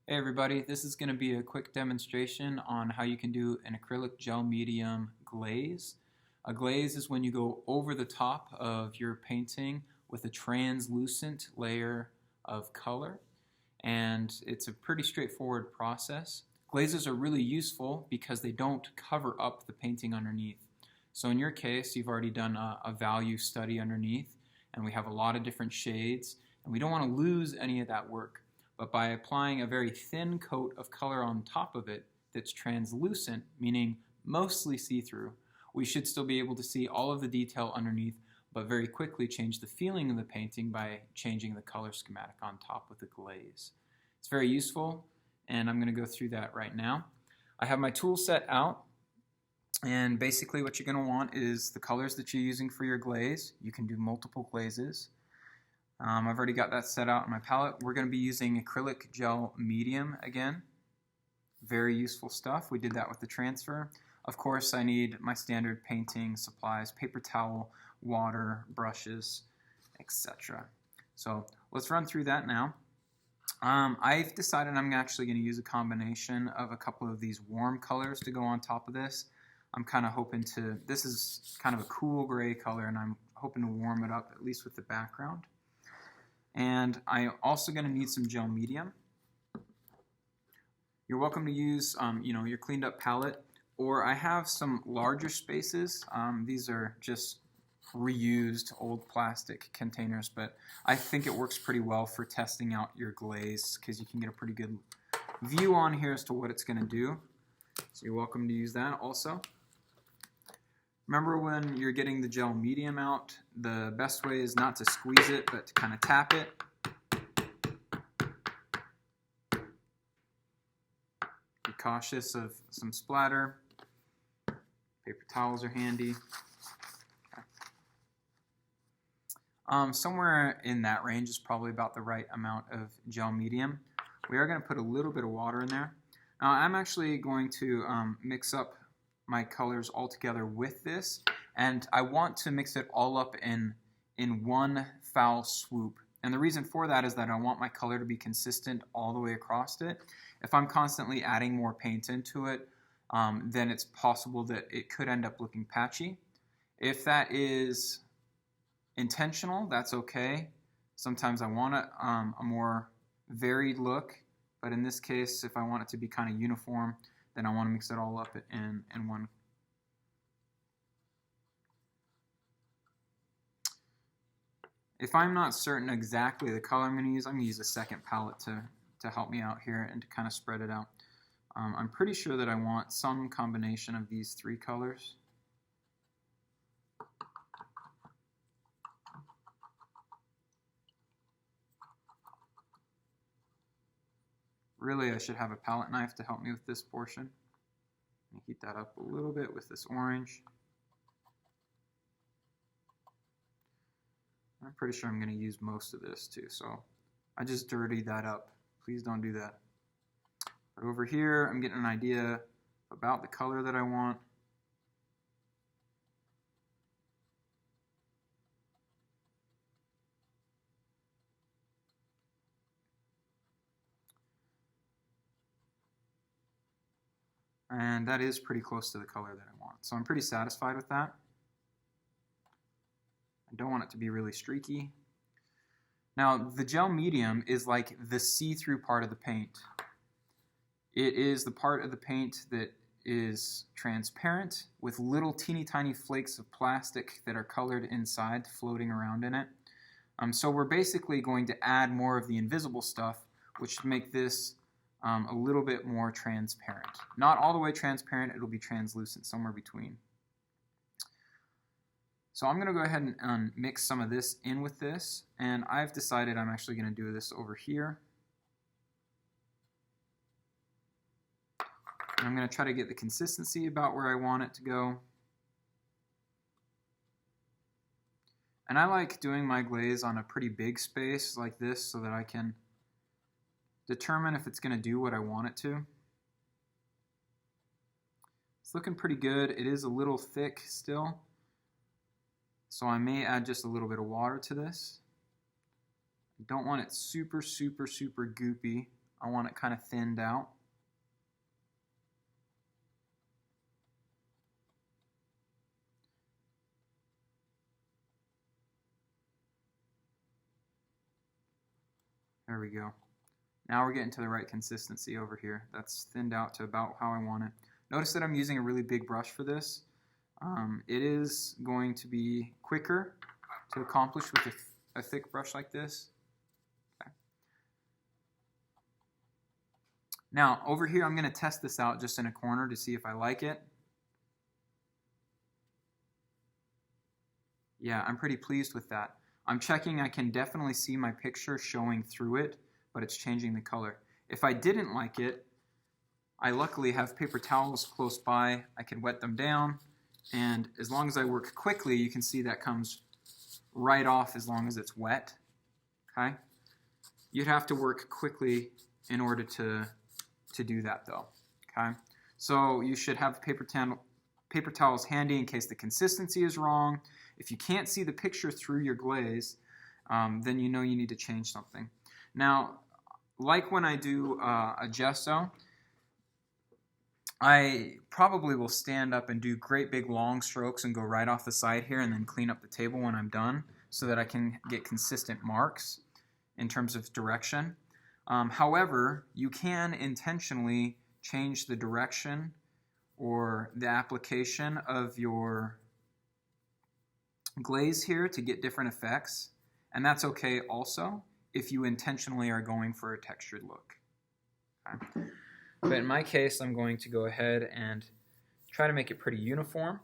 Hey everybody, this is going to be a quick demonstration on how you can do an acrylic gel medium glaze. A glaze is when you go over the top of your painting with a translucent layer of color, and it's a pretty straightforward process. Glazes are really useful because they don't cover up the painting underneath. So in your case, you've already done a value study underneath, and we have a lot of different shades, and we don't want to lose any of that work. But by applying a very thin coat of color on top of it that's translucent, meaning mostly see-through, we should still be able to see all of the detail underneath, but very quickly change the feeling of the painting by changing the color schematic on top with the glaze. It's very useful, and I'm going to go through that right now. I have my tool set out, and basically what you're going to want is the colors that you're using for your glaze. You can do multiple glazes. I've already got that set out in my palette. We're going to be using acrylic gel medium again. Very useful stuff. We did that with the transfer. Of course, I need my standard painting supplies, paper towel, water, brushes, etc. So let's run through that now. I've decided I'm actually going to use a combination of a couple of these warm colors to go on top of this. I'm kind of hoping to, this is kind of a cool gray color, and I'm hoping to warm it up at least with the background. And I'm also going to need some gel medium. You're welcome to use your cleaned up palette, or I have some larger spaces. These are just reused old plastic containers, but I think it works pretty well for testing out your glaze because you can get a pretty good view on here as to what it's going to do. So you're welcome to use that also. Remember, when you're getting the gel medium out, the best way is not to squeeze it, but to kind of tap it. Be cautious of some splatter. Paper towels are handy. Somewhere in that range is probably about the right amount of gel medium. We are going to put a little bit of water in there. Now, I'm actually going to mix up my colors all together with this, and I want to mix it all up in one foul swoop. And the reason for that is that I want my color to be consistent all the way across it. If I'm constantly adding more paint into it, then it's possible that it could end up looking patchy. If that is intentional, that's okay. Sometimes I want a more varied look, but in this case, if I want it to be kind of uniform, then I want to mix it all up in one. If I'm not certain exactly the color I'm going to use a second palette to help me out here and to kind of spread it out. I'm pretty sure that I want some combination of these three colors. Really, I should have a palette knife to help me with this portion. Let me heat that up a little bit with this orange. I'm pretty sure I'm going to use most of this too, so I just dirtied that up. Please don't do that. But over here, I'm getting an idea about the color that I want. And that is pretty close to the color that I want. So I'm pretty satisfied with that. I don't want it to be really streaky. Now, the gel medium is like the see-through part of the paint. It is the part of the paint that is transparent with little teeny tiny flakes of plastic that are colored inside, floating around in it. So we're basically going to add more of the invisible stuff, which should make this a little bit more transparent. Not all the way transparent, it'll be translucent, somewhere between. So I'm going to go ahead and mix some of this in with this, and I've decided I'm actually going to do this over here. And I'm going to try to get the consistency about where I want it to go. And I like doing my glaze on a pretty big space like this so that I can determine if it's going to do what I want it to. It's looking pretty good. It is a little thick still, so I may add just a little bit of water to this. I don't want it super, super, super goopy. I want it kind of thinned out. There we go. Now we're getting to the right consistency over here. That's thinned out to about how I want it. Notice that I'm using a really big brush for this. It is going to be quicker to accomplish with a thick brush like this. Okay. Now over here I'm going to test this out just in a corner to see if I like it. Yeah, I'm pretty pleased with that. I'm checking, I can definitely see my picture showing through it, but it's changing the color. If I didn't like it, I luckily have paper towels close by. I can wet them down, and as long as I work quickly, you can see that comes right off as long as it's wet. Okay? You'd have to work quickly in order to do that though. Okay? So you should have paper towels handy in case the consistency is wrong. If you can't see the picture through your glaze, then you know you need to change something. Now, like when I do a gesso, I probably will stand up and do great big long strokes and go right off the side here and then clean up the table when I'm done so that I can get consistent marks in terms of direction. However, you can intentionally change the direction or the application of your glaze here to get different effects, and that's okay also if you intentionally are going for a textured look. Okay. But in my case, I'm going to go ahead and try to make it pretty uniform.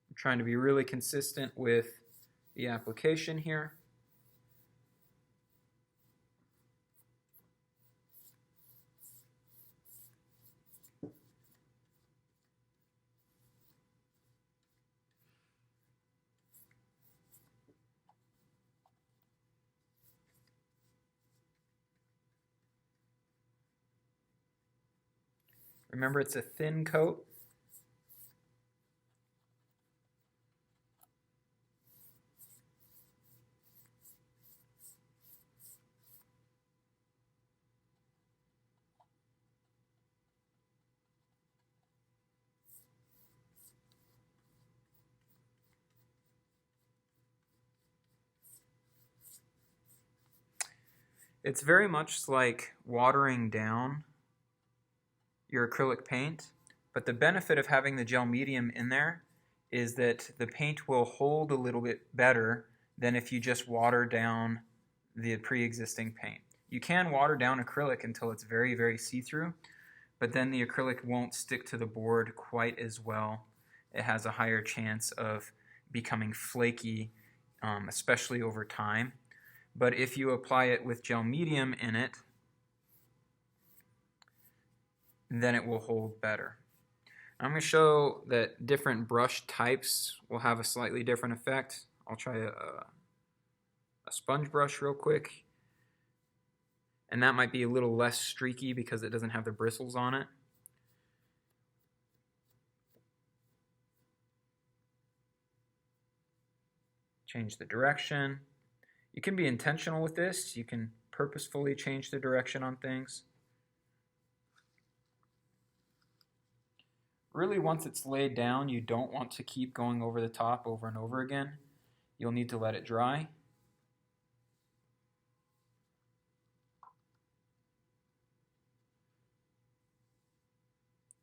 I'm trying to be really consistent with the application here. Remember, it's a thin coat. It's very much like watering down your acrylic paint, but the benefit of having the gel medium in there is that the paint will hold a little bit better than if you just water down the pre-existing paint. You can water down acrylic until it's very, very see-through, but then the acrylic won't stick to the board quite as well. It has a higher chance of becoming flaky, especially over time. But if you apply it with gel medium in it, then it will hold better. I'm going to show that different brush types will have a slightly different effect. I'll try a sponge brush real quick. And that might be a little less streaky because it doesn't have the bristles on it. Change the direction. You can be intentional with this. You can purposefully change the direction on things. Really, once it's laid down, you don't want to keep going over the top over and over again. You'll need to let it dry.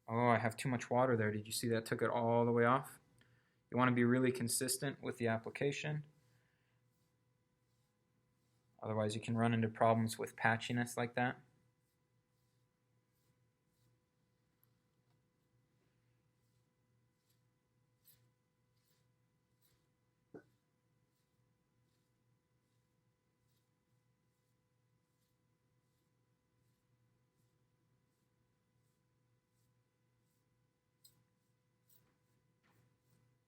Oh, I have too much water there. Did you see that? Took it all the way off. You want to be really consistent with the application. Otherwise, you can run into problems with patchiness like that.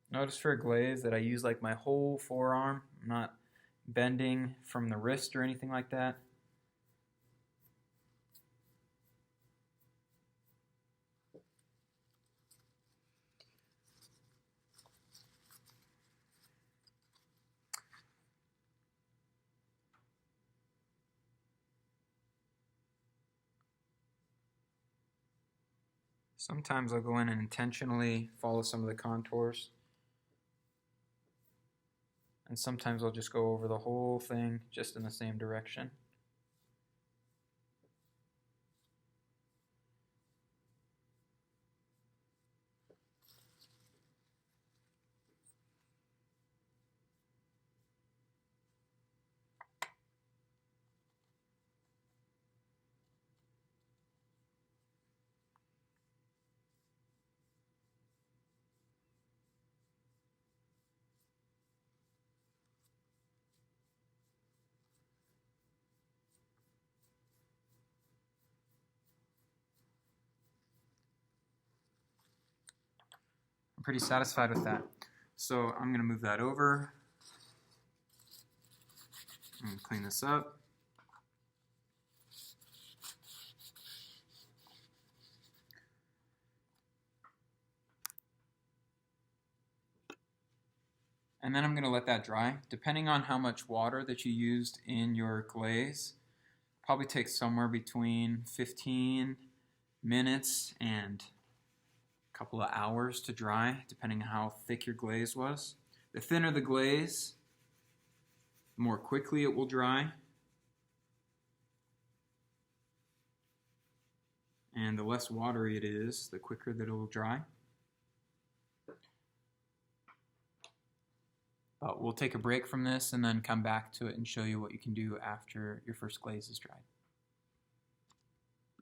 Notice for a glaze that I use like my whole forearm. I'm not bending from the wrist or anything like that. Sometimes I'll go in and intentionally follow some of the contours. And sometimes I'll just go over the whole thing just in the same direction. I'm pretty satisfied with that. So I'm going to move that over. I'm going to clean this up. And then I'm going to let that dry. Depending on how much water that you used in your glaze, probably takes somewhere between 15 minutes and a couple of hours to dry, depending on how thick your glaze was. The thinner the glaze, the more quickly it will dry. And the less watery it is, the quicker that it will dry. But we'll take a break from this and then come back to it and show you what you can do after your first glaze is dried.